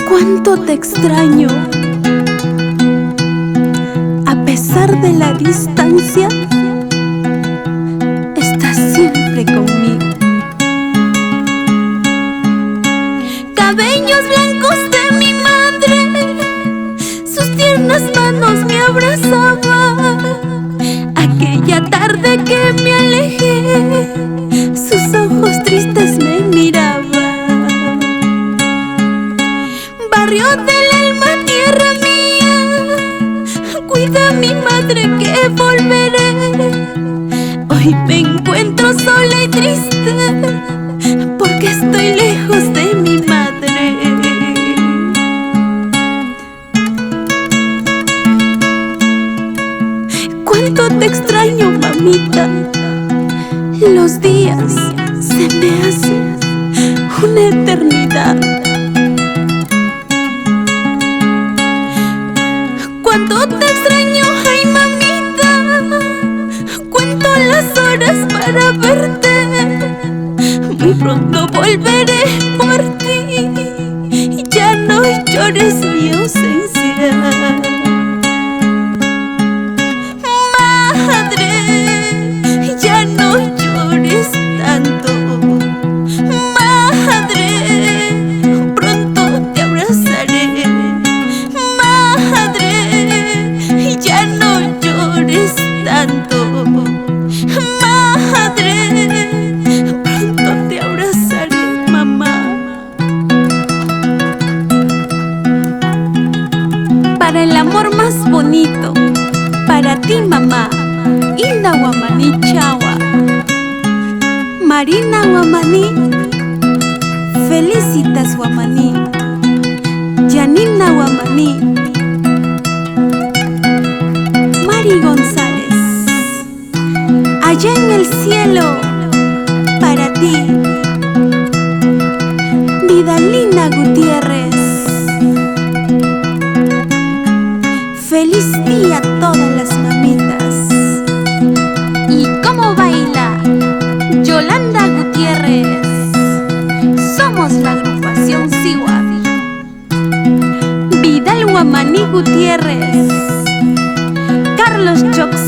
Cuánto te extraño. A pesar de la distancia, estás siempre conmigo. Cabellos blancos de mi madre, sus tiernas manos me abrazaban. Aquella tarde que me alejé, sus ojos tristes me miraban. Barrio del alma, tierra mía, cuida a mi madre que volveré. Hoy me encuentro sola y triste porque estoy lejos de mi madre. Cuánto te extraño, mamita. Los días se me hacen una eternidad. Cuánto te extraño, ay mamita. Cuento las horas para verte. Muy pronto volveré por ti. Ya no llores mi ausencia. Madre, ya no llores tanto. Madre, pronto te abrazaré. Madre, ya no llores tanto. Madre, pronto te abrazaré, mamá. Para el amor más bonito, para ti, mamá, Inda Wamani Chawa, Marina Wamani, Felicitas Wamani, Janina Wamani, Mari González. Allá en el cielo, para ti, Vidalina Gutiérrez. Feliz día a todas las mamitas. ¿Y cómo baila Yolanda Gutiérrez? Somos la agrupación Siwa. Vidal Wamani Gutiérrez, Carlos Chox